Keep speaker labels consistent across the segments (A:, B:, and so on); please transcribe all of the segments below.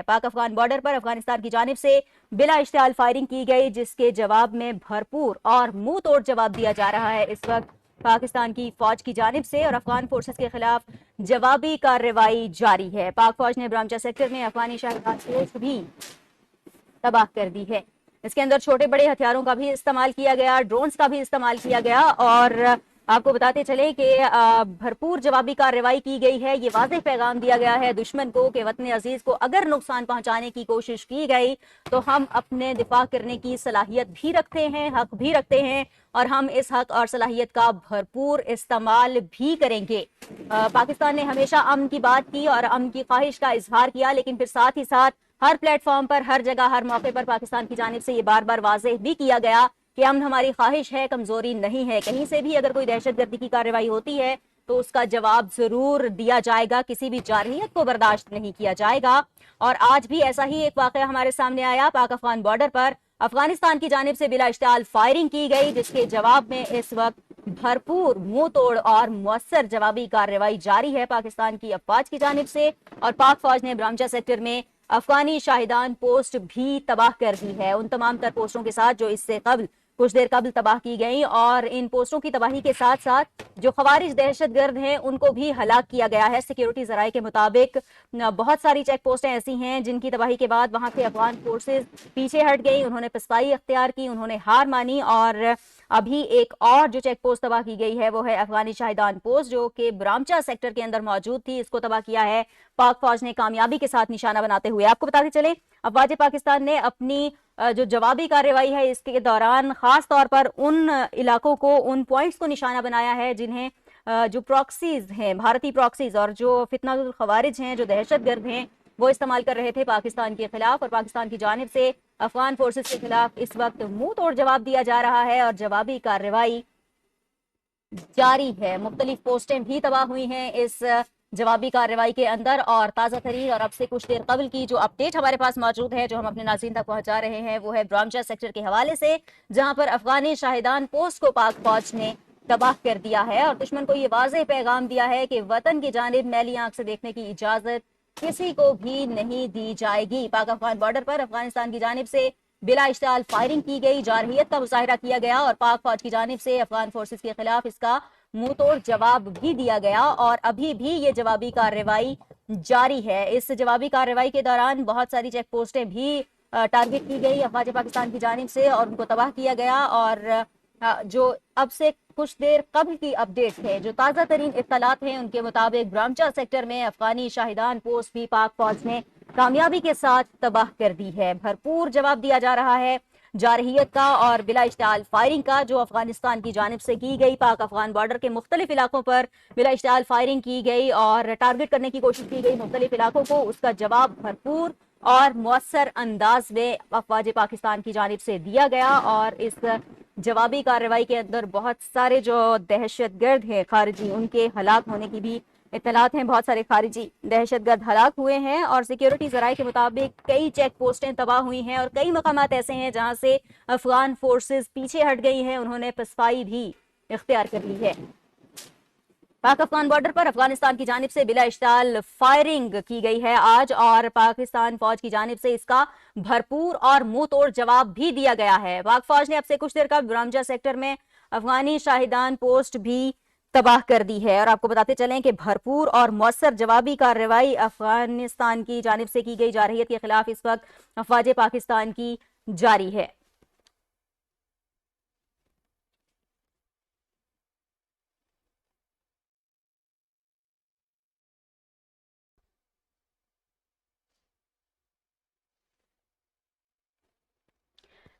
A: Pak Afghan border پر افغانستان کی جانب سے بلا اشتعال فائرنگ کی گئی، جس کے جواب میں بھرپور اور منہ توڑ جواب دیا جا رہا ہے اس وقت پاکستان کی فوج کی جانب سے، اور افغان فورسز کے خلاف جوابی کارروائی جاری ہے۔ پاک فوج نے برامچہ سیکٹر میں افغانی شاہدان پوسٹ بھی تباہ کر دی ہے۔ اس کے اندر چھوٹے بڑے ہتھیاروں کا بھی استعمال کیا گیا، ڈرونز کا بھی استعمال کیا گیا، اور آپ کو بتاتے چلیں کہ بھرپور جوابی کارروائی کی گئی ہے۔ یہ واضح پیغام دیا گیا ہے دشمن کو کہ وطن عزیز کو اگر نقصان پہنچانے کی کوشش کی گئی تو ہم اپنے دفاع کرنے کی صلاحیت بھی رکھتے ہیں، حق بھی رکھتے ہیں، اور ہم اس حق اور صلاحیت کا بھرپور استعمال بھی کریں گے۔ پاکستان نے ہمیشہ امن کی بات کی اور امن کی خواہش کا اظہار کیا، لیکن پھر ساتھ ہی ساتھ ہر پلیٹ فارم پر، ہر جگہ، ہر موقع پر پاکستان کی جانب سے یہ بار بار واضح بھی کیا گیا کہ امن ہماری خواہش ہے، کمزوری نہیں ہے۔ کہیں سے بھی اگر کوئی دہشت گردی کی کارروائی ہوتی ہے تو اس کا جواب ضرور دیا جائے گا، کسی بھی جارحیت کو برداشت نہیں کیا جائے گا۔ اور آج بھی ایسا ہی ایک واقعہ ہمارے سامنے آیا، پاک افغان بارڈر پر افغانستان کی جانب سے بلا اشتعال فائرنگ کی گئی، جس کے جواب میں اس وقت بھرپور منہ توڑ اور مؤثر جوابی کارروائی جاری ہے پاکستان کی افواج کی جانب سے، اور پاک فوج نے برامچہ سیکٹر میں افغانی شاہدان پوسٹ بھی تباہ کر دی ہے، ان تمام تر پوسٹوں کے ساتھ جو اس سے قبل کچھ دیر قبل تباہ کی گئی، اور ان پوسٹوں کی تباہی کے ساتھ ساتھ جو خوارج دہشت گرد ہیں ان کو بھی ہلاک کیا گیا ہے۔ سیکیورٹی ذرائع کے مطابق بہت ساری چیک پوسٹیں ایسی ہیں جن کی تباہی کے بعد وہاں کے افغان فورسز پیچھے ہٹ گئی، انہوں نے پسپائی اختیار کی، انہوں نے ہار مانی، اور ابھی ایک اور جو چیک پوسٹ تباہ کی گئی ہے وہ ہے افغانی شاہدان پوسٹ، جو کہ برامچہ سیکٹر کے اندر موجود تھی، اس کو تباہ کیا ہے پاک فوج نے کامیابی کے ساتھ نشانہ بناتے ہوئے۔ آپ کو بتاتے چلیں افواج پاکستان نے اپنی جو جوابی کارروائی ہے اس کے دوران خاص طور پر ان علاقوں کو، ان پوائنٹس کو نشانہ بنایا ہے جنہیں جو پراکسیز ہیں، بھارتی پراکسیز اور جو فتنہ الخوارج ہیں، جو دہشت گرد ہیں، وہ استعمال کر رہے تھے پاکستان کے خلاف، اور پاکستان کی جانب سے افغان فورسز کے خلاف اس وقت منہ توڑ جواب دیا جا رہا ہے اور جوابی کارروائی جاری ہے۔ مختلف پوسٹیں بھی تباہ ہوئی ہیں اس جوابی کارروائی کے اندر، اور تازہ ترین اور اب سے کچھ دیر قبل کی جو اپڈیٹ ہمارے پاس موجود ہے، جو ہم اپنے ناظرین تک پہنچا رہے ہیں، وہ ہے برامچہ سیکٹر کے حوالے سے، جہاں پر افغانی شاہدان پوسٹ کو پاک فوج نے تباہ کر دیا ہے، اور دشمن کو یہ واضح پیغام دیا ہے کہ وطن کی جانب میلی آنکھ سے دیکھنے کی اجازت کسی کو بھی نہیں دی جائے گی۔ پاک افغان بارڈر پر افغانستان کی جانب سے بلا اشتعال فائرنگ کی گئی، جارحیت کا مظاہرہ کیا گیا، اور پاک فوج کی جانب سے افغان فورسز کے خلاف اس کا منہ توڑ جواب بھی دیا گیا، اور ابھی بھی یہ جوابی کارروائی جاری ہے۔ اس جوابی کارروائی کے دوران بہت ساری چیک پوسٹیں بھی ٹارگٹ کی گئی افواج پاکستان کی جانب سے، اور ان کو تباہ کیا گیا، اور جو اب سے کچھ دیر قبل کی اپڈیٹ ہے، جو تازہ ترین اطلاعات ہیں، ان کے مطابق برامچہ سیکٹر میں افغانی شاہدان پوسٹ بھی پاک فوج نے کامیابی کے ساتھ تباہ کر دی ہے۔ بھرپور جواب دیا جا رہا ہے جارحیت کا اور بلا اشتعال فائرنگ کا جو افغانستان کی جانب سے کی گئی۔ پاک افغان بارڈر کے مختلف علاقوں پر بلا اشتعال فائرنگ کی گئی اور ٹارگٹ کرنے کی کوشش کی گئی مختلف علاقوں کو، اس کا جواب بھرپور اور مؤثر انداز میں افواج پاکستان کی جانب سے دیا گیا، اور اس جوابی کارروائی کے اندر بہت سارے جو دہشت گرد ہیں خارجی، ان کے ہلاک ہونے کی بھی اطلاعات ہیں۔ بہت سارے خارجی دہشت گرد ہلاک ہوئے ہیں، اور سیکیورٹی ذرائع کے مطابق کئی چیک پوسٹیں تباہ ہوئی ہیں، اور کئی مقامات ایسے ہیں جہاں سے افغان فورسز پیچھے ہٹ گئی ہیں، انہوں نے پسپائی بھی اختیار کر لی ہے۔ پاک افغان بارڈر پر افغانستان کی جانب سے بلا اشتعال فائرنگ کی گئی ہے آج، اور پاکستان فوج کی جانب سے اس کا بھرپور اور منہ توڑ جواب بھی دیا گیا ہے۔ پاک فوج نے اب سے کچھ دیر قبل برامچہ سیکٹر میں افغانی شاہدان پوسٹ بھی تباہ کر دی ہے، اور آپ کو بتاتے چلیں کہ بھرپور اور مؤثر جوابی کارروائی افغانستان کی جانب سے کی گئی جارحیت کے خلاف اس وقت افواج پاکستان کی جاری ہے۔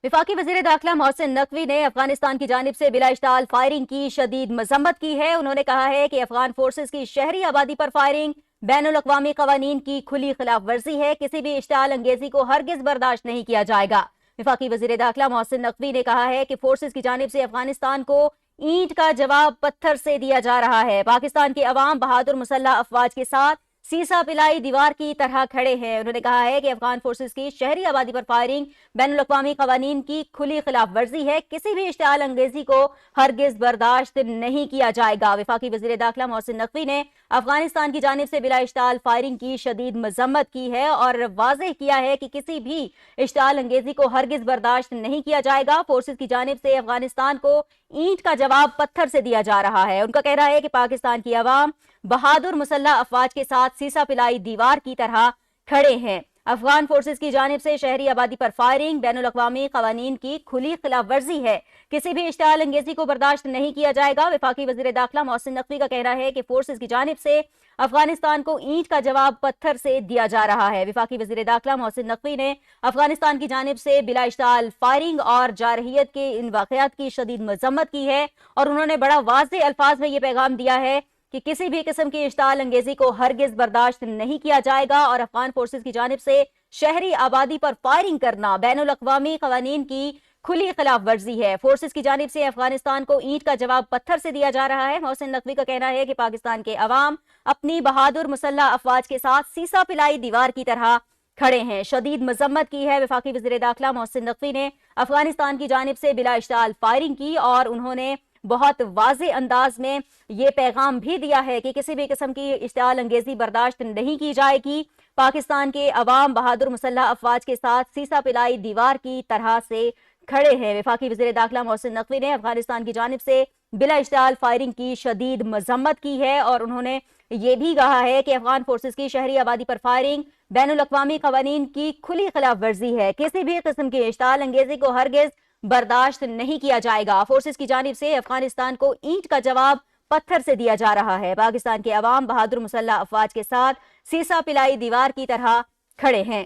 A: وفاقی وزیر داخلہ محسن نقوی نے افغانستان کی جانب سے بلا اشتعال فائرنگ کی شدید مذمت کی ہے۔ انہوں نے کہا ہے کہ افغان فورسز کی شہری آبادی پر فائرنگ بین الاقوامی قوانین کی کھلی خلاف ورزی ہے، کسی بھی اشتعال انگیزی کو ہرگز برداشت نہیں کیا جائے گا۔ وفاقی وزیر داخلہ محسن نقوی نے کہا ہے کہ فورسز کی جانب سے افغانستان کو اینٹ کا جواب پتھر سے دیا جا رہا ہے۔ پاکستان کے عوام بہادر مسلح افواج کے ساتھ سیسا پلائی دیوار کی طرح کھڑے ہیں۔ انہوں نے کہا ہے کہ افغان فورسز کی شہری آبادی پر فائرنگ بین الاقوامی قوانین کی کھلی خلاف ورزی ہے، کسی بھی اشتعال انگیزی کو ہرگز برداشت نہیں کیا جائے گا۔ وفاقی وزیر داخلہ محسن نقوی نے افغانستان کی جانب سے بلا اشتعال فائرنگ کی شدید مذمت کی ہے اور واضح کیا ہے کہ کسی بھی اشتعال انگیزی کو ہرگز برداشت نہیں کیا جائے گا۔ فورسز کی جانب سے افغانستان کو اینٹ کا جواب پتھر سے دیا جا رہا ہے۔ ان کا کہنا ہے کہ پاکستان کی عوام بہادر مسلح افواج کے ساتھ سیسا پلائی دیوار کی طرح کھڑے ہیں۔ افغان فورسز کی جانب سے شہری آبادی پر فائرنگ بین الاقوامی قوانین کی کھلی خلاف ورزی ہے۔ کسی بھی اشتعال انگیزی کو برداشت نہیں کیا جائے گا۔ وفاقی وزیر داخلہ محسن نقوی کا کہنا ہے کہ فورسز کی جانب سے افغانستان کو اینٹ کا جواب پتھر سے دیا جا رہا ہے۔ وفاقی وزیر داخلہ محسن نقوی نے افغانستان کی جانب سے بلا اشتعال فائرنگ اور جارحیت کے ان واقعات کی شدید مذمت کی ہے اور انہوں نے بڑا واضح الفاظ میں یہ پیغام دیا ہے کہ کسی بھی قسم کی اشتعال انگیزی کو ہرگز برداشت نہیں کیا جائے گا اور افغان فورسز کی جانب سے شہری آبادی پر فائرنگ کرنا بین الاقوامی قوانین کی کھلی خلاف ورزی ہے۔ فورسز کی جانب سے افغانستان کو اینٹ کا جواب پتھر سے دیا جا رہا ہے۔ محسن نقوی کا کہنا ہے کہ پاکستان کے عوام اپنی بہادر مسلح افواج کے ساتھ سیسا پلائی دیوار کی طرح کھڑے ہیں۔ شدید مذمت کی ہے۔ وفاقی وزیر داخلہ محسن نقوی نے افغانستان کی جانب سے بلا اشتعال فائرنگ کی اور انہوں نے بہت واضح انداز میں یہ پیغام بھی دیا ہے کہ کسی بھی قسم کی اشتعال انگیزی برداشت نہیں کی جائے گی۔ پاکستان کے عوام بہادر مسلح افواج کے ساتھ سیسا پلائی دیوار کی طرح سے کھڑے ہیں۔ وفاقی وزیر داخلہ محسن نقوی نے افغانستان کی جانب سے بلا اشتعال فائرنگ کی شدید مذمت کی ہے اور انہوں نے یہ بھی کہا ہے کہ افغان فورسز کی شہری آبادی پر فائرنگ بین الاقوامی قوانین کی کھلی خلاف ورزی ہے۔ کسی بھی قسم کی اشتعال انگیزی کو ہرگز برداشت نہیں کیا جائے گا۔ فورسز کی جانب سے افغانستان کو اینٹ کا جواب پتھر سے دیا جا رہا ہے۔ پاکستان کے عوام بہادر مسلح افواج کے ساتھ سیسا پلائی دیوار کی طرح کھڑے ہیں۔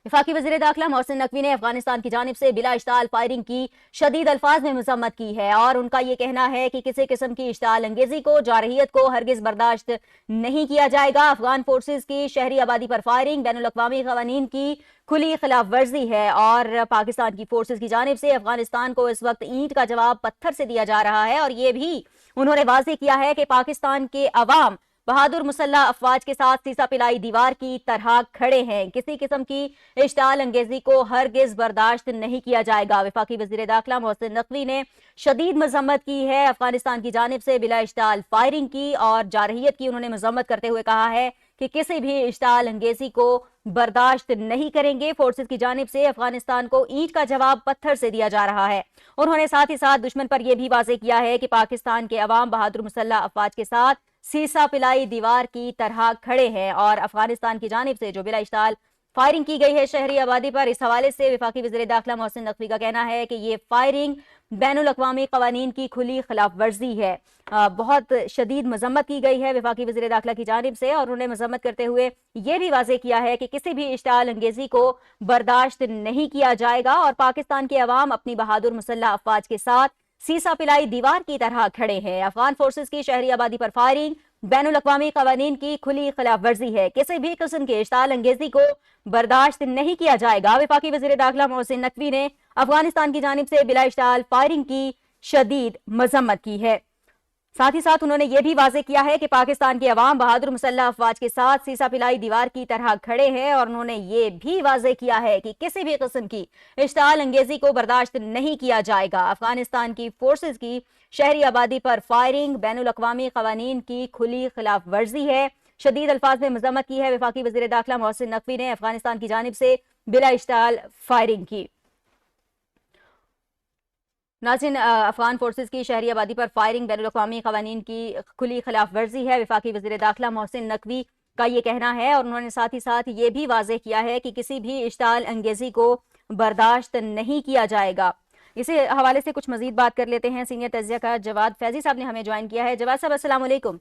A: وفاقی وزیر داخلہ محسن نقوی نے افغانستان کی جانب سے بلا اشتعال فائرنگ کی شدید الفاظ میں مذمت کی ہے اور ان کا یہ کہنا ہے کہ کسی قسم کی اشتعال انگیزی کو جارحیت کو ہرگز برداشت نہیں کیا جائے گا۔ افغان فورسز کی شہری آبادی پر فائرنگ بین الاقوامی قوانین کی کھلی خلاف ورزی ہے اور پاکستان کی فورسز کی جانب سے افغانستان کو اس وقت اینٹ کا جواب پتھر سے دیا جا رہا ہے اور یہ بھی انہوں نے واضح کیا ہے کہ پاکستان کے عوام بہادر مسلح افواج کے ساتھ سیسا پلائی دیوار کی طرح کھڑے ہیں۔ کسی قسم کی اشتعال انگیزی کو ہرگز برداشت نہیں کیا جائے گا۔ وفاقی وزیر داخلہ محسن نقوی نے شدید مذمت کی ہے افغانستان کی جانب سے بلا اشتعال فائرنگ کی اور جارحیت کی انہوں نے مذمت کرتے ہوئے کہا ہے کہ کسی بھی اشتعال انگیزی کو برداشت نہیں کریں گے۔ فورسز کی جانب سے افغانستان کو اینٹ کا جواب پتھر سے دیا جا رہا ہے۔ انہوں نے ساتھ ہی ساتھ دشمن پر یہ بھی واضح کیا ہے کہ پاکستان کے عوام بہادر مسلح افواج کے ساتھ سیسا پلائی دیوار کی طرح کھڑے ہیں اور افغانستان کی جانب سے جو بلا اشتعال فائرنگ کی گئی ہے شہری آبادی پر، اس حوالے سے وفاقی وزیر داخلہ محسن نقوی کا کہنا ہے کہ یہ فائرنگ بین الاقوامی قوانین کی کھلی خلاف ورزی ہے۔ بہت شدید مذمت کی گئی ہے وفاقی وزیر داخلہ کی جانب سے اور انہوں نے مذمت کرتے ہوئے یہ بھی واضح کیا ہے کہ کسی بھی اشتعال انگیزی کو برداشت نہیں کیا جائے گا اور پاکستان کے عوام اپنی بہادر مسلح افواج کے ساتھ سیسا پلائی دیوار کی طرح کھڑے ہیں۔ افغان فورسز کی شہری آبادی پر فائرنگ بین الاقوامی قوانین کی کھلی خلاف ورزی ہے۔ کسی بھی قسم کے اشتعال انگیزی کو برداشت نہیں کیا جائے گا۔ وفاقی وزیر داخلہ محسن نقوی نے افغانستان کی جانب سے بلا اشتعال فائرنگ کی شدید مذمت کی ہے۔ ساتھ ہی ساتھ انہوں نے یہ بھی واضح کیا ہے کہ پاکستان کے عوام بہادر مسلح افواج کے ساتھ سیسا پلائی دیوار کی طرح کھڑے ہیں اور انہوں نے یہ بھی واضح کیا ہے کہ کسی بھی قسم کی اشتعال انگیزی کو برداشت نہیں کیا جائے گا۔ افغانستان کی فورسز کی شہری آبادی پر فائرنگ بین الاقوامی قوانین کی کھلی خلاف ورزی ہے۔ شدید الفاظ میں مذمت کی ہے وفاقی وزیر داخلہ محسن نقوی نے افغانستان کی جانب سے بلا اشتعال فائرنگ کی۔ ناظرین، افغان فورسز کی شہری آبادی پر فائرنگ بین الاقوامی قوانین کی کھلی خلاف ورزی ہے۔ وفاقی وزیر داخلہ محسن نقوی کا یہ کہنا ہے اور انہوں نے ساتھ ہی ساتھ یہ بھی واضح کیا ہے کہ کسی بھی اشتعال انگیزی کو برداشت نہیں کیا جائے گا۔ اسی حوالے سے کچھ مزید بات کر لیتے ہیں۔ سینئر تجزیہ کار جواد فیضی صاحب نے ہمیں جوائن کیا ہے۔ جواد صاحب السلام علیکم۔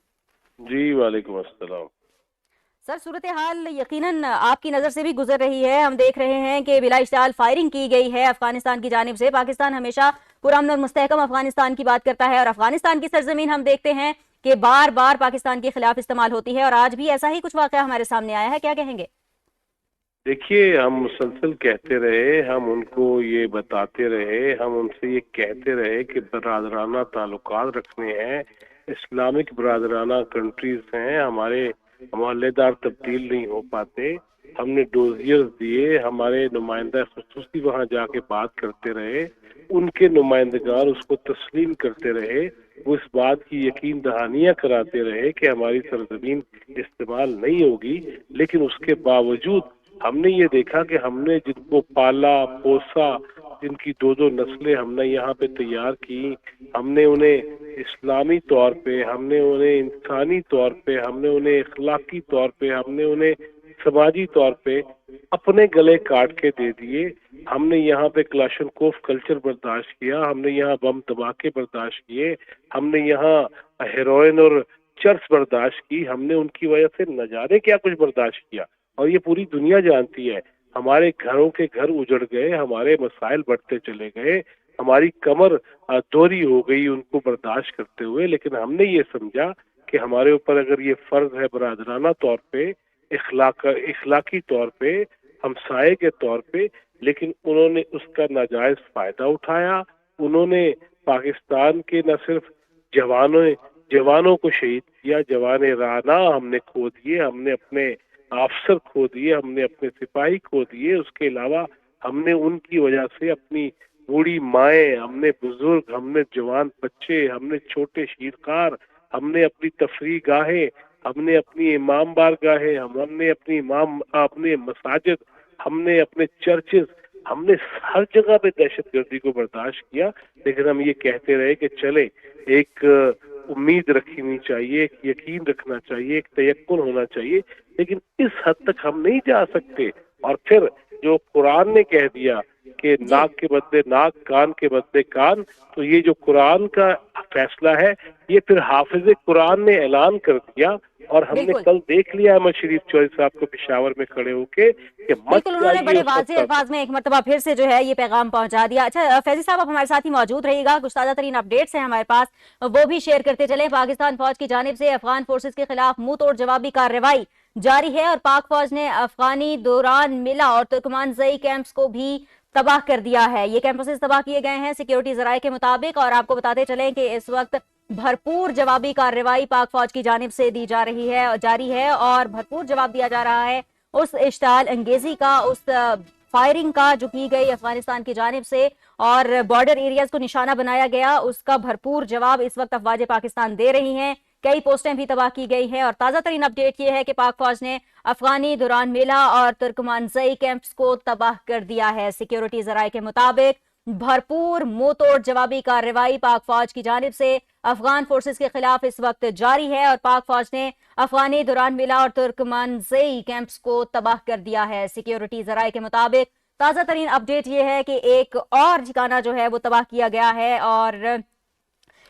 B: جی وعلیکم السلام۔
A: سر، صورتحال یقیناً آپ کی نظر سے بھی گزر رہی ہے۔ ہم دیکھ رہے ہیں کہ بلا اشتعال فائرنگ کی گئی ہے افغانستان کی جانب سے۔ پاکستان ہمیشہ پرامن اور مستحکم افغانستان کی بات کرتا ہے اور افغانستان کی سرزمین ہم دیکھتے ہیں کہ بار بار پاکستان کے خلاف استعمال ہوتی ہے اور آج بھی ایسا ہی کچھ واقعہ ہمارے سامنے آیا ہے۔ کیا کہیں گے؟
B: دیکھیے، ہم مسلسل کہتے رہے، ہم ان کو یہ بتاتے رہے، ہم ان سے یہ کہتے رہے کہ برادرانہ تعلقات رکھنے ہیں، اسلامک برادرانہ کنٹریز ہیں، ہمارے محلے دار تبدیل نہیں ہو پاتے۔ ہم نے ڈوزیئرز دیے، ہمارے نمائندہ خصوصی وہاں جا کے بات کرتے رہے، ان کے نمائندگان اس کو تسلیم کرتے رہے، وہ اس بات کی یقین دہانیاں کراتے رہے کہ ہماری سرزمین استعمال نہیں ہوگی، لیکن اس کے باوجود ہم نے یہ دیکھا کہ ہم نے جن کو پالا پوسا، جن کی دو دو نسلیں ہم نے یہاں پہ تیار کی، ہم نے انہیں اسلامی طور پہ، ہم نے انہیں انسانی طور پہ، ہم نے انہیں اخلاقی طور پہ، ہم نے انہیں سماجی طور پہ اپنے گلے کاٹ کے دے دیے۔ ہم نے یہاں پہ کلاشنکوف کلچر برداشت کیا، ہم نے یہاں بم دھماکے برداشت کیے، ہم نے یہاں ہیروئن اور چرس برداشت کی، ہم نے ان کی وجہ سے نہ جانے کیا کچھ برداشت کیا، اور یہ پوری دنیا جانتی ہے۔ ہمارے گھروں کے گھر اجڑ گئے، ہمارے مسائل بڑھتے چلے گئے، ہماری کمر دوری ہو گئی ان کو برداشت کرتے ہوئے، لیکن ہم نے یہ سمجھا کہ ہمارے اوپر اگر یہ فرض ہے برادرانہ طور پہ، اخلاقی طور پہ، ہمسائے کے طور پہ، لیکن انہوں نے اس کا ناجائز فائدہ اٹھایا۔ انہوں نے پاکستان کے نہ صرف جوانوں کو شہید کیا، جوان رانا ہم نے کھو دیے، ہم نے اپنے افسر کھو دیے، ہم نے اپنے سپاہی کھو دیے، اس کے علاوہ ہم نے ان کی وجہ سے اپنی بوڑھی مائیں، ہم نے بزرگ، ہم نے جوان بچے، ہم نے چھوٹے شیرخوار، ہم نے اپنی تفریح گاہیں، ہم نے اپنی امام بارگاہیں، ہم نے اپنے مساجد، ہم نے اپنے چرچز، ہم نے ہر جگہ پہ دہشت گردی کو برداشت کیا، لیکن ہم یہ کہتے رہے کہ چلے ایک امید رکھنی چاہیے، ایک یقین رکھنا چاہیے، ایک تیقن ہونا چاہیے، لیکن اس حد تک ہم نہیں جا سکتے۔ اور پھر جو قرآن نے کہہ دیا کہ
A: جی
B: ناک کے بدلے ناک، کان کے بدلے کان، تو یہ جو قرآن کا فیصلہ ہے، یہ پھر حافظ قرآن نے اعلان کر دیا، اور ہم نے
A: بالکل
B: کل دیکھ لیا احمد شریف چوہدری صاحب کو پشاور میں کھڑے ہو کے کہ مت
A: بالکل انہوں نے
B: جائیے
A: بڑے
B: اس
A: واضح
B: وقت تک۔
A: الفاظ میں ایک مرتبہ پھر سے جو ہے یہ پیغام پہنچا دیا۔ اچھا فیضی صاحب آپ ہمارے ساتھ ہی موجود رہیے گا، کچھ تازہ ترین اپڈیٹس ہیں ہمارے پاس، وہ بھی شیئر کرتے چلیں۔ پاکستان فوج کی جانب سے افغان فورسز کے خلاف منہ توڑ جوابی کارروائی جاری ہے، اور پاک فوج نے افغانی دوران ملا اور ترکمان زئی کیمپس کو بھی تباہ کر دیا ہے۔ یہ کیمپسز تباہ کیے گئے ہیں سیکیورٹی ذرائع کے مطابق، اور آپ کو بتاتے چلیں کہ اس وقت بھرپور جوابی کارروائی پاک فوج کی جانب سے دی جا رہی ہے، جاری ہے، اور بھرپور جواب دیا جا رہا ہے اس اشتعال انگیزی کا، اس فائرنگ کا جو کی گئی افغانستان کی جانب سے اور بارڈر ایریاز کو نشانہ بنایا گیا، اس کا بھرپور جواب اس وقت افواج پاکستان دے رہی ہیں۔ کئی پوسٹیں بھی تباہ کی گئی ہیں، اور تازہ ترین اپڈیٹ یہ ہے کہ پاک فوج نے افغانی دوران میلہ اور ترکمان زئی کیمپس کو تباہ کر دیا ہے۔ سیکیورٹی ذرائع کے مطابق بھرپور منہ توڑ جوابی کارروائی پاک فوج کی جانب سے افغان فورسز کے خلاف اس وقت جاری ہے، اور پاک فوج نے افغانی دوران میلہ اور ترکمان زئی کیمپس کو تباہ کر دیا ہے۔ سیکیورٹی ذرائع کے مطابق تازہ ترین اپڈیٹ یہ ہے کہ ایک اور ٹھکانہ جو ہے وہ تباہ کیا گیا ہے، اور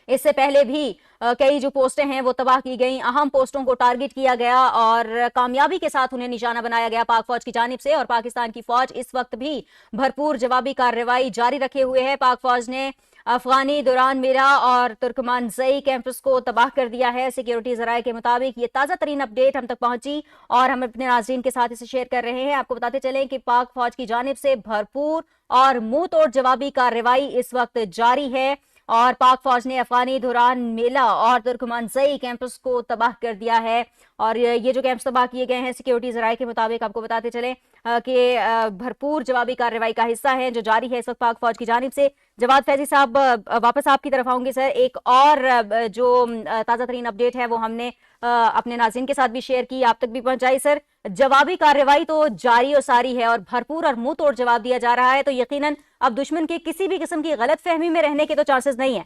A: اس سے پہلے بھی کئی جو پوسٹیں ہیں وہ تباہ کی گئیں، اہم پوسٹوں کو ٹارگٹ کیا گیا اور کامیابی کے ساتھ انہیں نشانہ بنایا گیا پاک فوج کی جانب سے، اور پاکستان کی فوج اس وقت بھی بھرپور جوابی کارروائی جاری رکھے ہوئے ہے۔ پاک فوج نے افغانی دوران میرا اور ترکمان زئی کیمپس کو تباہ کر دیا ہے۔ سیکیورٹی ذرائع کے مطابق یہ تازہ ترین اپڈیٹ ہم تک پہنچی، اور ہم اپنے ناظرین کے ساتھ اسے شیئر کر رہے ہیں۔ آپ کو بتاتے چلیں کہ پاک فوج کی جانب سے بھرپور اور منہ توڑ جوابی کارروائی اس وقت جاری ہے، اور پاک فوج نے افغانی دوران میلہ اور ترکمان زئی کیمپس کو تباہ کر دیا ہے، اور یہ جو کیمپس تباہ کیے گئے ہیں سیکیورٹی ذرائع کے مطابق آپ کو بتاتے چلیں کہ بھرپور جوابی کارروائی کا حصہ ہے جو جاری ہے اس وقت پاک فوج کی جانب سے۔ جواد فیضی صاحب واپس آپ کی طرف آؤں گے سر، ایک اور جو تازہ ترین اپڈیٹ ہے وہ ہم نے اپنے ناظرین کے ساتھ بھی شیئر کی، آپ تک بھی پہنچائی سر۔ جوابی کارروائی تو جاری و ساری ہے اور بھرپور اور منہ توڑ جواب دیا جا رہا ہے، تو یقیناً اب دشمن کے کسی بھی قسم کی غلط فہمی میں رہنے کے تو چانسز نہیں ہیں۔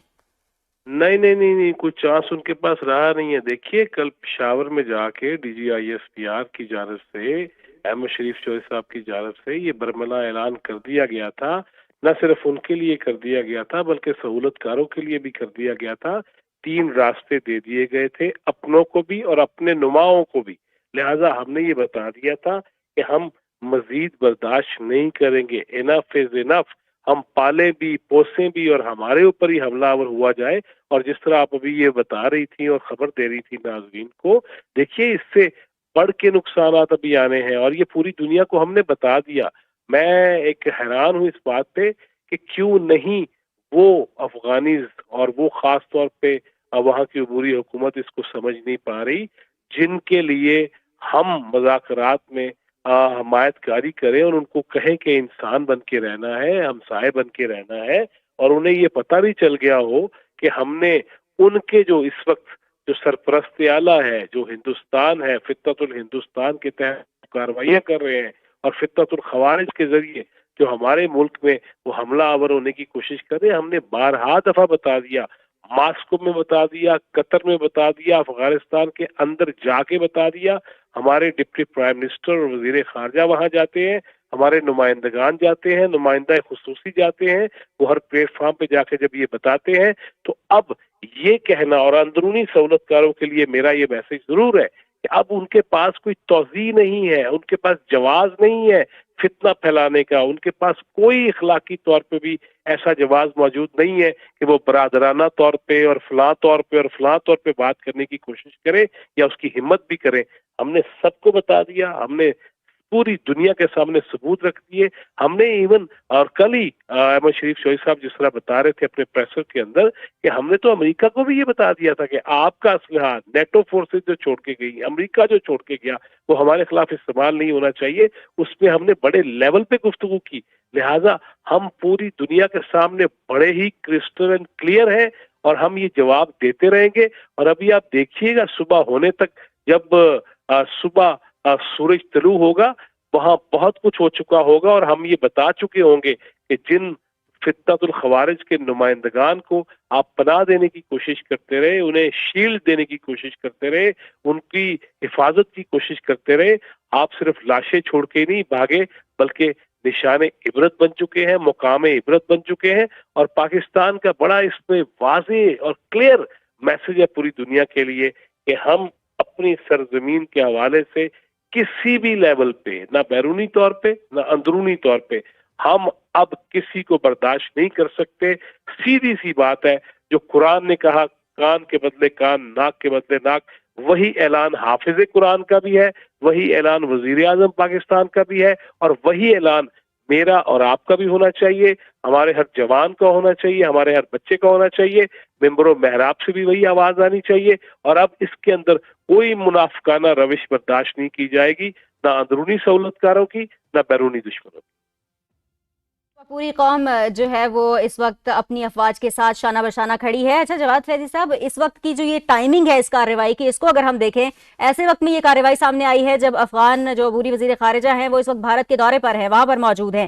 B: نہیں، کچھ چانس ان کے پاس رہا نہیں ہے۔ دیکھیے کل پشاور میں جا کے D G I S P R کی جانب سے، احمد شریف چوہدری صاحب کی جانب سے یہ برملا اعلان کر دیا گیا تھا، نہ صرف ان کے لیے کر دیا گیا تھا بلکہ سہولت کاروں کے لیے بھی کر دیا گیا تھا۔ 3 راستے دے دیے گئے تھے، اپنوں کو بھی اور اپنے نماؤں کو بھی، لہٰذا ہم نے یہ بتا دیا تھا کہ ہم مزید برداشت نہیں کریں گے، انف از انف، ہم پالیں بھی پوسیں بھی اور ہمارے اوپر ہی حملہ آور ہوا جائے۔ اور جس طرح آپ ابھی یہ بتا رہی تھی اور خبر دے رہی تھی ناظرین کو، دیکھیے اس سے بڑھ کے نقصانات ابھی آنے ہیں، اور یہ پوری دنیا کو ہم نے بتا دیا۔ میں ایک حیران ہوں اس بات پہ کہ کیوں نہیں وہ افغانیز اور وہ خاص طور پہ وہاں کی عبوری حکومت اس کو سمجھ نہیں پا رہی، جن کے لیے ہم مذاکرات میں حمایت کاری کریں اور ان کو کہیں کہ انسان بن کے رہنا ہے، ہمسائے بن کے رہنا ہے، اور انہیں یہ پتہ بھی چل گیا ہو کہ ہم نے ان کے جو اس وقت جو سرپرست اعلیٰ ہے، جو ہندوستان ہے، فتنۃ الہندوستان کے تحت کارروائیاں کر رہے ہیں اور فتنۃ الخوارج کے ذریعے جو ہمارے ملک میں وہ حملہ آور ہونے کی کوشش کر رہے ہیں، ہم نے بارہا دفعہ بتا دیا، ماسکو میں بتا دیا، قطر میں بتا دیا، افغانستان کے اندر جا کے بتا دیا، ہمارے ڈپٹی پرائم منسٹر اور وزیر خارجہ وہاں جاتے ہیں، ہمارے نمائندگان جاتے ہیں، نمائندہ خصوصی جاتے ہیں، وہ ہر پلیٹ فارم پہ جا کے جب یہ بتاتے ہیں تو اب یہ کہنا، اور اندرونی سہولت کاروں کے لیے میرا یہ میسج ضرور ہے کہ اب ان کے پاس کوئی توضیح نہیں ہے، ان کے پاس جواز نہیں ہے فتنہ پھیلانے کا، ان کے پاس کوئی اخلاقی طور پہ بھی ایسا جواز موجود نہیں ہے کہ وہ برادرانہ طور پہ اور فلاں طور پہ اور فلاں طور پہ بات کرنے کی کوشش کرے یا اس کی ہمت بھی کرے۔ ہم نے سب کو بتا دیا، ہم نے پوری دنیا کے سامنے ثبوت رکھ دیے، ہم نے ایون، اور کل ہی احمد شریف چوہی صاحب جس طرح بتا رہے تھے اپنے پریسر کے اندر کہ ہم نے تو امریکہ کو بھی یہ بتا دیا تھا کہ آپ کا اسلحہ نیٹو فورسز جو چھوڑ کے گئی، امریکہ جو چھوڑ کے گیا، وہ ہمارے خلاف استعمال نہیں ہونا چاہیے، اس پہ ہم نے بڑے لیول پہ گفتگو کی، لہٰذا ہم پوری دنیا کے سامنے بڑے ہی کرسٹل اینڈ کلیئر ہیں اور ہم یہ جواب دیتے رہیں گے۔ اور ابھی آپ دیکھیے گا صبح ہونے تک، جب صبح سورج طلوع ہوگا وہاں بہت کچھ ہو چکا ہوگا اور ہم یہ بتا چکے ہوں گے کہ جن فتنۃ الخوارج کے نمائندگان کو آپ پناہ دینے کی کوشش کرتے رہے، انہیں شیلڈ دینے کی کوشش کرتے رہے، ان کی حفاظت کی کوشش کرتے رہے، آپ صرف لاشیں چھوڑ کے نہیں بھاگے بلکہ نشان عبرت بن چکے ہیں، مقام عبرت بن چکے ہیں، اور پاکستان کا بڑا اس میں واضح اور کلیئر میسج ہے پوری دنیا کے لیے کہ ہم اپنی سرزمین کے حوالے سے کسی بھی لیول پہ، نہ بیرونی طور پہ نہ اندرونی طور پہ، ہم اب کسی کو برداشت نہیں کر سکتے۔ سیدھی سی بات ہے، جو قرآن نے کہا کان کے بدلے کان، ناک کے بدلے ناک، وہی اعلان حافظ قرآن کا بھی ہے، وہی اعلان وزیر اعظم پاکستان کا بھی ہے، اور وہی اعلان میرا اور آپ کا بھی ہونا چاہیے، ہمارے ہر جوان کا ہونا چاہیے، ہمارے ہر بچے کا ہونا چاہیے، ممبر و محراب سے بھی وہی آواز آنی چاہیے، اور اب اس کے اندر کوئی منافقانہ روش برداشت نہیں کی جائے گی، نہ اندرونی سہولت کاروں کی نہ بیرونی دشمنوں کی۔
A: پوری قوم جو ہے وہ اس وقت اپنی افواج کے ساتھ شانہ بشانہ کھڑی ہے۔ اچھا جواد فیضی صاحب، اس وقت کی جو یہ ٹائمنگ ہے اس کارروائی کی، اس کو اگر ہم دیکھیں، ایسے وقت میں یہ کارروائی سامنے آئی ہے جب افغان جو عبوری وزیر خارجہ ہیں وہ اس وقت بھارت کے دورے پر ہیں، وہاں پر موجود ہیں،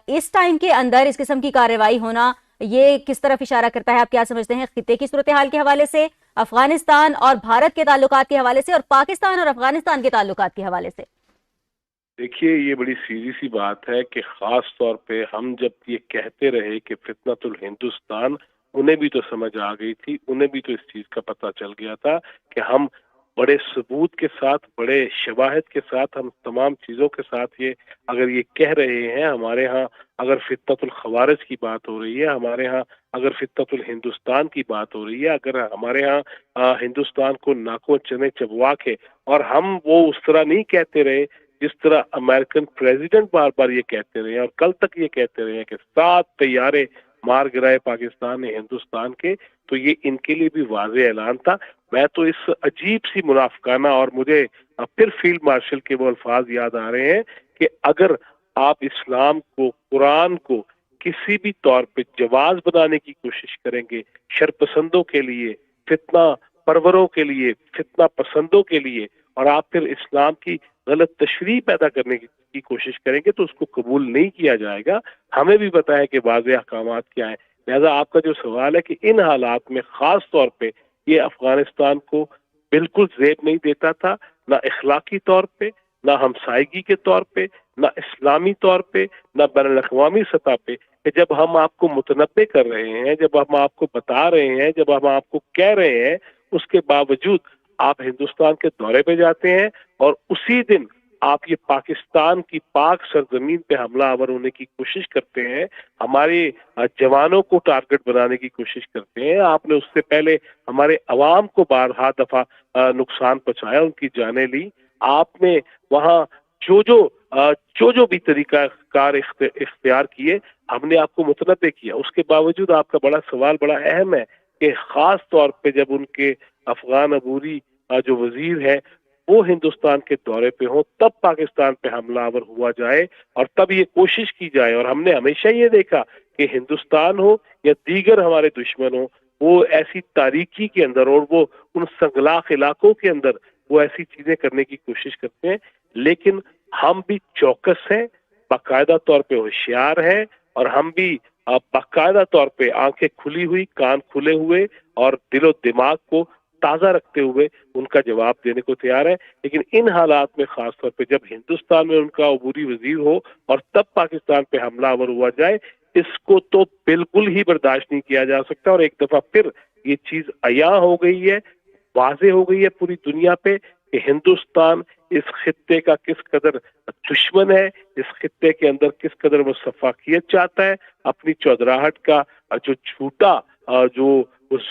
A: اس ٹائم کے اندر اس قسم کی کارروائی ہونا یہ کس طرف اشارہ کرتا ہے؟ آپ کیا سمجھتے ہیں خطے کی صورتحال کے حوالے سے، افغانستان اور بھارت کے تعلقات کے حوالے سے، اور پاکستان اور افغانستان کے تعلقات کے حوالے سے؟
B: دیکھیے، یہ بڑی سیدھی سی بات ہے کہ خاص طور پہ ہم جب یہ کہتے رہے کہ فتنۃ الہندوستان، انہیں بھی تو سمجھ آ گئی تھی، انہیں بھی تو اس چیز کا پتہ چل گیا تھا کہ ہم بڑے ثبوت کے ساتھ، بڑے شواہد کے ساتھ، ہم تمام چیزوں کے ساتھ یہ اگر یہ کہہ رہے ہیں، ہمارے ہاں اگر فتنۃ الخوارج کی بات ہو رہی ہے، ہمارے ہاں اگر فتنۃ الہندوستان کی بات ہو رہی ہے، اگر ہمارے ہاں ہندوستان کو ناکوں چنے چبوا کے، اور ہم وہ اس طرح نہیں کہتے رہے جس طرح امریکن پریزیڈنٹ بار بار یہ کہتے رہے ہیں اور کل تک یہ کہتے رہے ہیں کہ 7 طیارے مار گرائے پاکستان نے ہندوستان کے، تو یہ ان کے لیے بھی واضح اعلان تھا۔ میں تو اس عجیب سی منافقانہ، اور مجھے پھر فیلڈ مارشل کے وہ الفاظ یاد آ رہے ہیں کہ اگر آپ اسلام کو، قرآن کو کسی بھی طور پہ جواز بنانے کی کوشش کریں گے شرپسندوں کے لیے، فتنہ پروروں کے لیے، فتنہ پسندوں کے لیے، اور آپ پھر اسلام کی غلط تشریح پیدا کرنے کی کوشش کریں گے تو اس کو قبول نہیں کیا جائے گا۔ ہمیں بھی پتہ ہے کہ واضح احکامات کیا ہیں، لہذا آپ کا جو سوال ہے کہ ان حالات میں خاص طور پہ یہ افغانستان کو بالکل زیب نہیں دیتا تھا، نہ اخلاقی طور پہ، نہ ہمسائیگی کے طور پہ، نہ اسلامی طور پہ، نہ بین الاقوامی سطح پہ، کہ جب ہم آپ کو متنبع کر رہے ہیں، جب ہم آپ کو بتا رہے ہیں، جب ہم آپ کو کہہ رہے ہیں، اس کے باوجود آپ ہندوستان کے دورے پہ جاتے ہیں اور اسی دن آپ یہ پاکستان کی پاک سرزمین پہ حملہ آور ہونے کی کوشش کرتے ہیں، ہمارے جوانوں کو ٹارگٹ بنانے کی کوشش کرتے ہیں۔ آپ نے اس سے پہلے ہمارے عوام کو بارہا دفعہ نقصان پہنچایا، ان کی جانیں لی۔ آپ نے وہاں جو بھی طریقہ کار اختیار کیے، ہم نے آپ کو متنبع کیا۔ اس کے باوجود آپ کا بڑا سوال بڑا اہم ہے کہ خاص طور پہ جب ان کے افغان عبوری جو وزیر ہے وہ ہندوستان کے دورے پہ ہوں تب پاکستان پہ حملہ آور ہوا جائے اور تب یہ کوشش کی جائے. اور ہم نے ہمیشہ یہ دیکھا کہ ہندوستان ہو یا دیگر ہمارے دشمن ہو وہ ایسی تاریکی کے اندر اور وہ ان سنگلاخ علاقوں کے اندر وہ ایسی چیزیں کرنے کی کوشش کرتے ہیں. لیکن ہم بھی چوکس ہیں, باقاعدہ طور پہ ہوشیار ہیں, اور ہم بھی باقاعدہ طور پہ آنکھیں کھلی ہوئی, کان کھلے ہوئے اور دل و دماغ کو تازہ رکھتے ہوئے ان کا جواب دینے کو تیار ہے. لیکن ان حالات میں خاص طور پہ جب ہندوستان میں ان کا عبوری وزیر ہو اور تب پاکستان پہ حملہ آور ہوا جائے, اس کو تو بالکل ہی برداشت نہیں کیا جا سکتا. اور ایک دفعہ پھر یہ چیز عیاں ہو گئی ہے, واضح ہو گئی ہے پوری دنیا پہ کہ ہندوستان اس خطے کا کس قدر دشمن ہے, اس خطے کے اندر کس قدر وہ سفاکیت چاہتا ہے, اپنی چودراہٹ کا جو جھوٹا جو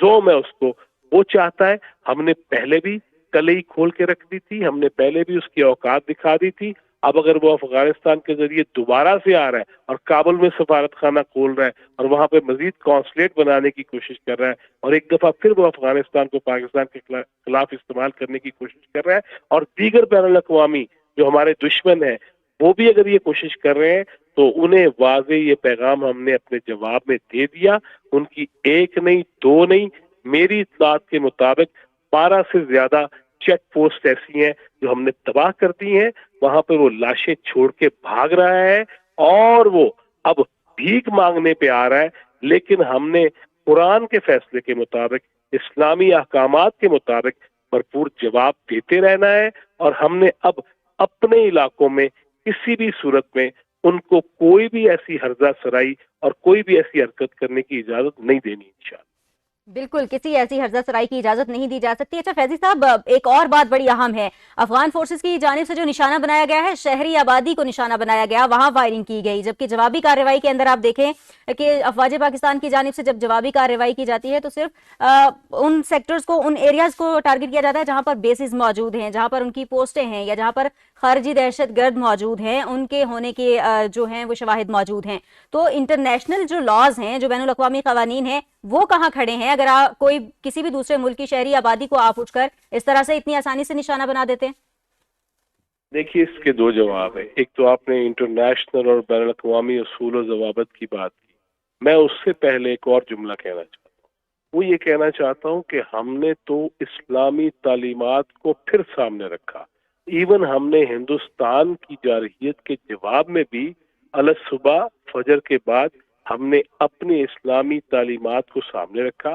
B: زوم ہے اس کو وہ چاہتا ہے. ہم نے پہلے بھی کلئی کھول کے رکھ دی تھی, ہم نے پہلے بھی اس کی اوقات دکھا دی تھی. اب اگر وہ افغانستان کے ذریعے دوبارہ سے آ رہا ہے اور کابل میں سفارت خانہ کھول رہا ہے اور وہاں پہ مزید کانسلیٹ بنانے کی کوشش کر رہا ہے, اور ایک دفعہ پھر وہ افغانستان کو پاکستان کے خلاف استعمال کرنے کی کوشش کر رہا ہے, اور دیگر بین الاقوامی جو ہمارے دشمن ہیں وہ بھی اگر یہ کوشش کر رہے ہیں تو انہیں واضح یہ پیغام ہم نے اپنے جواب میں دے دیا. ان کی ایک نہیں, دو نہیں, میری اطلاعات کے مطابق 12 سے زیادہ چیک پوسٹ ایسی ہیں جو ہم نے تباہ کر دی ہیں. وہاں پہ وہ لاشیں چھوڑ کے بھاگ رہا ہے اور وہ اب بھیک مانگنے پہ آ رہا ہے. لیکن ہم نے قرآن کے فیصلے کے مطابق, اسلامی احکامات کے مطابق بھرپور جواب دیتے رہنا ہے, اور ہم نے اب اپنے علاقوں میں کسی بھی صورت میں ان کو کوئی بھی ایسی ہرزہ سرائی اور کوئی بھی ایسی حرکت کرنے کی اجازت نہیں دینی انشاءاللہ.
A: بالکل کسی ایسی ہرزہ سرائی کی اجازت نہیں دی جا سکتی. اچھا فیضی صاحب, ایک اور بات بڑی اہم ہے, افغان فورسز کی جانب سے جو نشانہ بنایا گیا ہے شہری آبادی کو نشانہ بنایا گیا, وہاں فائرنگ کی گئی, جبکہ جوابی کارروائی کے اندر آپ دیکھیں کہ افواج پاکستان کی جانب سے جب جوابی کارروائی کی جاتی ہے تو صرف ان سیکٹرز کو, ان ایریاز کو ٹارگٹ کیا جاتا ہے جہاں پر بیسز موجود ہیں, جہاں پر ان کی پوسٹیں ہیں, یا جہاں پر خارجی دہشت گرد موجود ہیں, ان کے ہونے کے جو ہیں وہ شواہد موجود ہیں. تو انٹرنیشنل جو لاز ہیں, جو بین الاقوامی قوانین ہیں, وہ کہاں کھڑے ہیں اگر کوئی کسی بھی دوسرے ملک کی شہری آبادی کو آپ اٹھ کر اس طرح سے اتنی آسانی سے نشانہ بنا دیتے ہیں؟
B: دیکھیے اس کے دو جواب ہیں. ایک تو آپ نے انٹرنیشنل اور بین الاقوامی اصول و ضوابط کی بات کی. میں اس سے پہلے ایک اور جملہ کہنا چاہتا ہوں. وہ یہ کہنا چاہتا ہوں کہ ہم نے تو اسلامی تعلیمات کو پھر سامنے رکھا. ایون ہم نے ہندوستان کی جارحیت کے جواب میں بھی الصبح فجر کے بعد ہم نے اپنی اسلامی تعلیمات کو سامنے رکھا.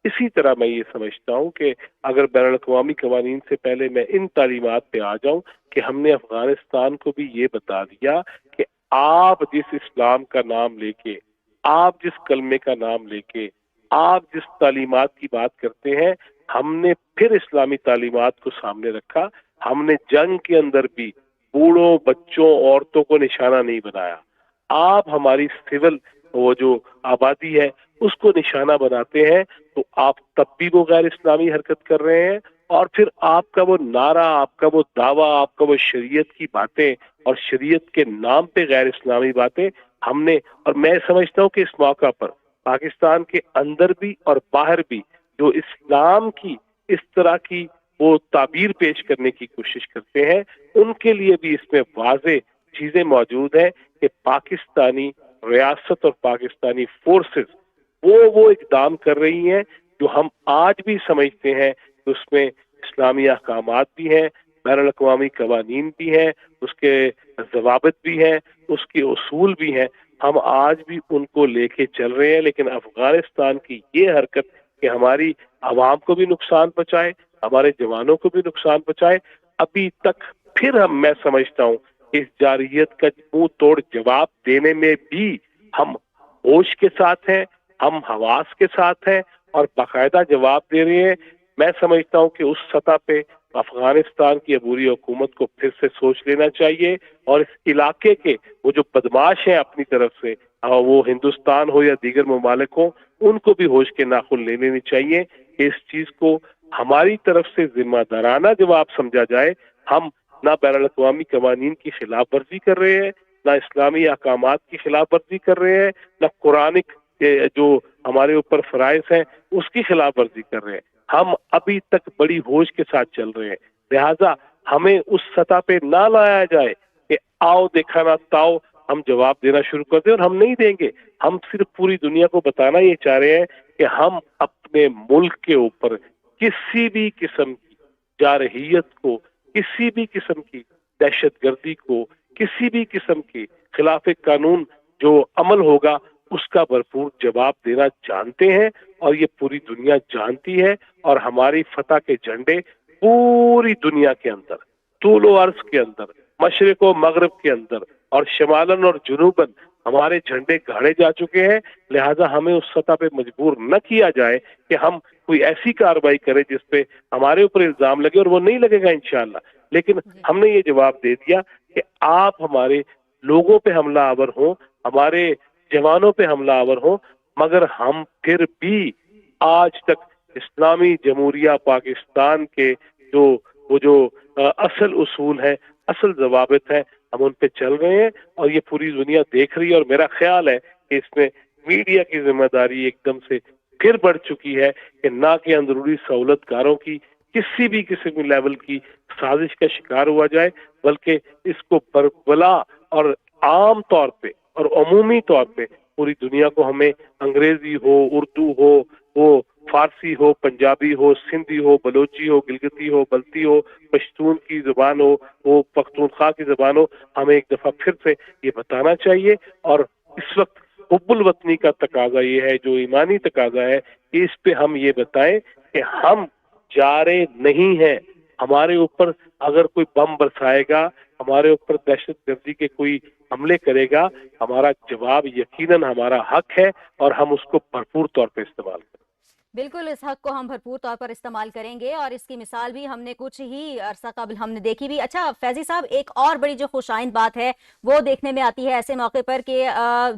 B: اسی طرح میں یہ سمجھتا ہوں کہ اگر بین الاقوامی قوانین سے پہلے میں ان تعلیمات پہ آ جاؤں کہ ہم نے افغانستان کو بھی یہ بتا دیا کہ آپ جس اسلام کا نام لے کے, آپ جس کلمے کا نام لے کے, آپ جس تعلیمات کی بات کرتے ہیں, ہم نے پھر اسلامی تعلیمات کو سامنے رکھا. ہم نے جنگ کے اندر بھی بوڑھوں, بچوں, عورتوں کو نشانہ نہیں بنایا. آپ ہماری سول وہ جو آبادی ہے اس کو نشانہ بناتے ہیں تو آپ تب بھی وہ غیر اسلامی حرکت کر رہے ہیں. اور پھر آپ کا وہ نعرہ, آپ کا وہ دعویٰ, آپ کا وہ شریعت کی باتیں اور شریعت کے نام پہ غیر اسلامی باتیں ہم نے, اور میں سمجھتا ہوں کہ اس موقع پر پاکستان کے اندر بھی اور باہر بھی جو اسلام کی اس طرح کی وہ تعبیر پیش کرنے کی کوشش کرتے ہیں, ان کے لیے بھی اس میں واضح چیزیں موجود ہیں کہ پاکستانی ریاست اور پاکستانی فورسز وہ اقدام کر رہی ہیں جو ہم آج بھی سمجھتے ہیں کہ اس میں اسلامی احکامات بھی ہیں, بین الاقوامی قوانین بھی ہیں, اس کے ضوابط بھی ہیں, اس کے اصول بھی ہیں. ہم آج بھی ان کو لے کے چل رہے ہیں. لیکن افغانستان کی یہ حرکت کہ ہماری عوام کو بھی نقصان پہنچائے, ہمارے جوانوں کو بھی نقصان پہنچائے, ابھی تک پھر میں سمجھتا ہوں کہ اس جارحیت کا منہ توڑ جواب دینے میں بھی ہم ہوش کے ساتھ ہیں, ہم حواس کے ساتھ ہیں اور باقاعدہ جواب دے رہے ہیں. میں سمجھتا ہوں کہ اس سطح پہ افغانستان کی عبوری حکومت کو پھر سے سوچ لینا چاہیے, اور اس علاقے کے وہ جو بدماش ہیں اپنی طرف سے, وہ ہندوستان ہو یا دیگر ممالک ہوں, ان کو بھی ہوش کے ناخن لے لینی چاہیے کہ اس چیز کو ہماری طرف سے ذمہ دارانہ جواب سمجھا جائے. ہم نہ بین الاقوامی قوانین کی خلاف ورزی کر رہے ہیں, نہ اسلامی احکامات کی خلاف ورزی کر رہے ہیں, نہ قرآنک جو ہمارے اوپر فرائض ہیں اس کی خلاف ورزی کر رہے ہیں. ہم ابھی تک بڑی ہوش کے ساتھ چل رہے ہیں. لہذا ہمیں اس سطح پہ نہ لایا جائے کہ آؤ دیکھا نہ تاؤ ہم جواب دینا شروع کر دیں، اور ہم نہیں دیں گے۔ ہم صرف پوری دنیا کو بتانا یہ چاہ رہے ہیں کہ ہم اپنے ملک کے اوپر کسی بھی قسم کی جارحیت کو، کسی بھی قسم کی دہشت گردی کو، کسی بھی قسم کی خلاف قانون جو عمل ہوگا اس کا بھرپور جواب دینا جانتے ہیں، اور یہ پوری دنیا جانتی ہے، اور ہماری فتح کے جھنڈے پوری دنیا کے اندر، طول و عرض کے اندر، مشرق و مغرب کے اندر اور شمالن اور جنوباً ہمارے جھنڈے گاڑے جا چکے ہیں۔ لہذا ہمیں اس سطح پہ مجبور نہ کیا جائے کہ ہم کوئی ایسی کارروائی کریں جس پہ ہمارے اوپر الزام لگے، اور وہ نہیں لگے گا انشاءاللہ، لیکن ہم نے یہ جواب دے دیا کہ آپ ہمارے لوگوں پہ حملہ آور ہوں، ہمارے جوانوں پہ حملہ آور ہوں، مگر ہم پھر بھی آج تک اسلامی جمہوریہ پاکستان کے جو اصل اصول ہیں، اصل ضوابط ہیں، ہم ان پہ چل رہے ہیں، اور یہ پوری دنیا دیکھ رہی ہے۔ اور میرا خیال ہے کہ اس میں میڈیا کی ذمہ داری ایک دم سے پھر بڑھ چکی ہے کہ نہ کہ اندرونی سہولت کاروں کی کسی بھی لیول کی سازش کا شکار ہوا جائے، بلکہ اس کو بربلا اور عام طور پہ اور عمومی طور پہ پوری دنیا کو ہمیں انگریزی ہو، اردو ہو، وہ فارسی ہو، پنجابی ہو، سندھی ہو، بلوچی ہو، گلگتی ہو، بلتی ہو، پشتون کی زبان ہو، وہ پختونخوا کی زبان ہو، ہمیں ایک دفعہ پھر سے یہ بتانا چاہیے۔ اور اس وقت حب الوطنی کا تقاضا یہ ہے، جو ایمانی تقاضا ہے، کہ اس پہ ہم یہ بتائیں کہ ہم جارے نہیں ہیں۔ ہمارے اوپر اگر کوئی بم برسائے گا، ہمارے اوپر دہشت گردی کے کوئی حملے کرے گا، ہمارا جواب یقیناً ہمارا حق ہے، اور ہم اس کو بھرپور طور پہ استعمال کریں۔
A: بالکل، اس حق کو ہم بھرپور طور پر استعمال کریں گے، اور اس کی مثال بھی ہم نے کچھ ہی عرصہ قبل ہم نے دیکھی بھی۔ اچھا فیضی صاحب، ایک اور بڑی جو خوشائند بات ہے وہ دیکھنے میں آتی ہے ایسے موقع پر کہ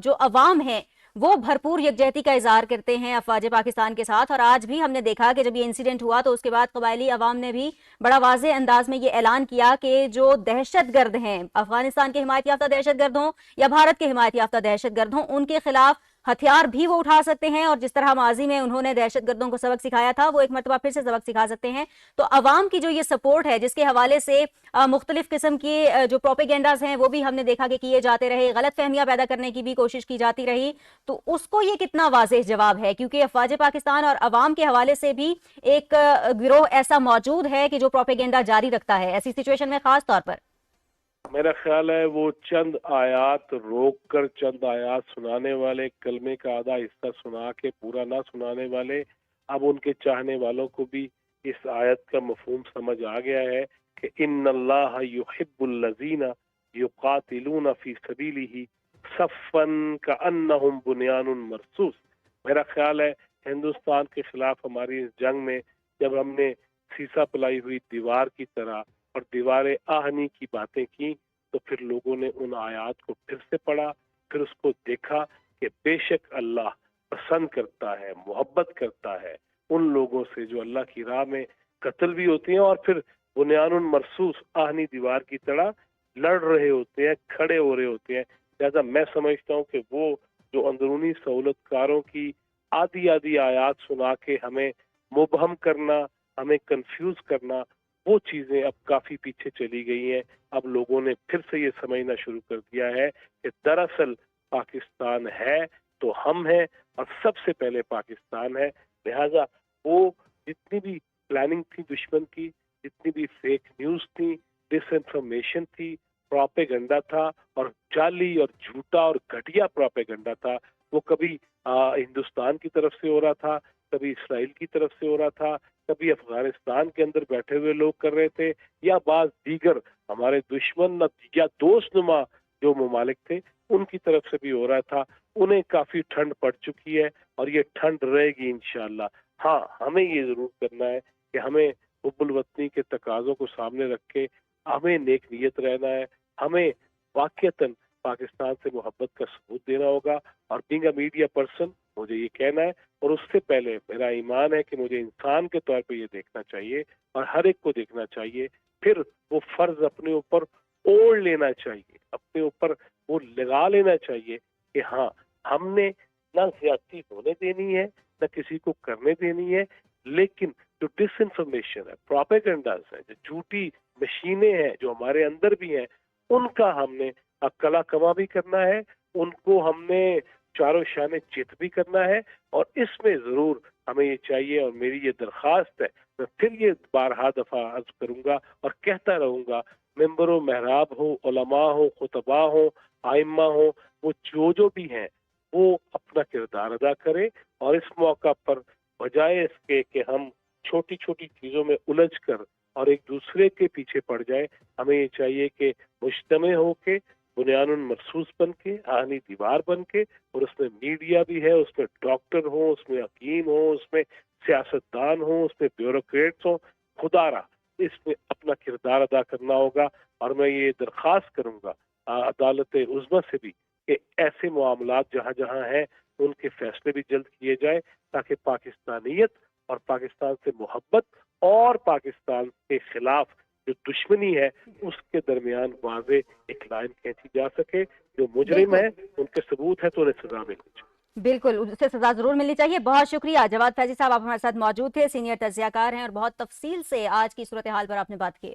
A: جو عوام ہیں وہ بھرپور یکجہتی کا اظہار کرتے ہیں افواج پاکستان کے ساتھ، اور آج بھی ہم نے دیکھا کہ جب یہ انسیڈنٹ ہوا تو اس کے بعد قبائلی عوام نے بھی بڑا واضح انداز میں یہ اعلان کیا کہ جو دہشت گرد ہیں، افغانستان کے حمایت یافتہ دہشت گرد ہوں یا بھارت کے حمایت یافتہ دہشت گرد ہوں، ان کے خلاف ہتھیار بھی وہ اٹھا سکتے ہیں، اور جس طرح ماضی میں انہوں نے دہشت گردوں کو سبق سکھایا تھا وہ ایک مرتبہ پھر سے سبق سکھا سکتے ہیں۔ تو عوام کی جو یہ سپورٹ ہے جس کے حوالے سے مختلف قسم کی جو پروپیگنڈاز ہیں وہ بھی ہم نے دیکھا کہ کیے جاتے رہے، غلط فہمیاں پیدا کرنے کی بھی کوشش کی جاتی رہی، تو اس کو یہ کتنا واضح جواب ہے؟ کیونکہ افواج پاکستان اور عوام کے حوالے سے بھی ایک گروہ ایسا موجود ہے کہ جو پروپیگنڈا جاری رکھتا ہے ایسی سچویشن میں خاص طور پر۔
B: میرا خیال ہے وہ چند آیات روک کر چند آیات سنانے والے، کلمے کا آدھا حصہ سنا کے پورا نہ سنانے والے، اب ان کے چاہنے والوں کو بھی اس آیت کا مفہوم سمجھ آ گیا ہے کہ ان اللہ یحب الذین یقاتلون فی سبیلہ صفا کانہم بنیان مرصوص۔ میرا خیال ہے ہندوستان کے خلاف ہماری اس جنگ میں جب ہم نے سیسا پلائی ہوئی دیوار کی طرح اور دیوار آہنی کی باتیں کی، تو پھر لوگوں نے ان آیات کو پھر سے پڑھا، پھر اس کو دیکھا کہ بے شک اللہ پسند کرتا ہے، محبت کرتا ہے ان لوگوں سے جو اللہ کی راہ میں قتل بھی ہوتے ہیں، اور پھر بنیان مرصوص آہنی دیوار کی طرح لڑ رہے ہوتے ہیں، کھڑے ہو رہے ہوتے ہیں۔ لہذا میں سمجھتا ہوں کہ وہ جو اندرونی سہولت کاروں کی آدھی آدھی آیات سنا کے ہمیں مبہم کرنا، ہمیں کنفیوز کرنا، وہ چیزیں اب کافی پیچھے چلی گئی ہیں۔ اب لوگوں نے پھر سے یہ سمجھنا شروع کر دیا ہے کہ دراصل پاکستان ہے تو ہم ہیں، اور سب سے پہلے پاکستان ہے۔ لہذا وہ جتنی بھی پلاننگ تھی دشمن کی، جتنی بھی فیک نیوز تھی، ڈس انفارمیشن تھی، پروپیگنڈا تھا، اور جعلی اور جھوٹا اور گھٹیا پروپیگنڈا تھا، وہ کبھی ہندوستان کی طرف سے ہو رہا تھا، کبھی اسرائیل کی طرف سے ہو رہا تھا، کبھی افغانستان کے اندر بیٹھے ہوئے لوگ کر رہے تھے، یا بعض دیگر ہمارے دشمن یا دوست نما جو ممالک تھے ان کی طرف سے بھی ہو رہا تھا۔ انہیں کافی ٹھنڈ پڑ چکی ہے، اور یہ ٹھنڈ رہے گی انشاءاللہ۔ ہاں، ہمیں یہ ضرور کرنا ہے کہ ہمیں حب الوطنی کے تقاضوں کو سامنے رکھ کے ہمیں نیک نیت رہنا ہے، ہمیں واقعتاً پاکستان سے محبت کا ثبوت دینا ہوگا۔ اور بینگ اے میڈیا پرسن مجھے یہ کہنا ہے، اور اس سے پہلے میرا ایمان ہے کہ مجھے انسان کے طور پہ یہ دیکھنا چاہیے، اور ہر ایک کو دیکھنا چاہیے، پھر وہ فرض اپنے اوپر اوڑھ لینا چاہیے، اپنے اوپر وہ لگا لینا چاہیے کہ ہاں، ہم نے نہ زیادتی ہونے دینی ہے، نہ کسی کو کرنے دینی ہے، لیکن جو ڈس انفارمیشن ہے، پروپیگنڈاز ہیں، جو جھوٹی مشینیں ہیں جو ہمارے اندر بھی ہیں، ان کا ہم نے کلا کما بھی کرنا ہے، ان کو ہم نے چاروں شانے چت بھی کرنا ہے، اور اس میں ضرور ہمیں یہ چاہیے، اور میری یہ درخواست ہے، میں پھر یہ بارہا دفعہ عرض کروں گا اور کہتا رہوں گا، ممبر و محراب ہو، علماء ہو، خطباء ہو، آئمہ ہو، وہ جو بھی ہیں وہ اپنا کردار ادا کرے، اور اس موقع پر بجائے اس کے کہ ہم چھوٹی چھوٹی چیزوں میں الجھ کر اور ایک دوسرے کے پیچھے پڑ جائے، ہمیں یہ چاہیے کہ مجتمع ہو کے، بنیان مرصوص بن کے، آہنی دیوار بن کے، اور اس میں میڈیا بھی ہے، اس میں ڈاکٹر ہوں، اس میں حکیم ہوں، اس میں سیاستدان ہوں، اس میں بیوروکریٹس ہوں، خدا را اس میں اپنا کردار ادا کرنا ہوگا۔ اور میں یہ درخواست کروں گا عدالت عظمیٰ سے بھی کہ ایسے معاملات جہاں جہاں ہیں ان کے فیصلے بھی جلد کیے جائیں، تاکہ پاکستانیت اور پاکستان سے محبت اور پاکستان کے خلاف جو دشمنی ہے اس کے درمیان واضح ایک لائن کھینچی جا سکے، جو مجرم
A: بالکل
B: ہے ان کے ثبوت ہے تو انہیں سزا ملنی چاہیے۔
A: بالکل اسے سزا ضرور ملنی چاہیے۔ بہت شکریہ جواد فیضی صاحب، آپ ہمارے ساتھ موجود تھے، سینئر تجزیہ کار ہیں اور بہت تفصیل سے آج کی صورتحال پر آپ نے بات کی۔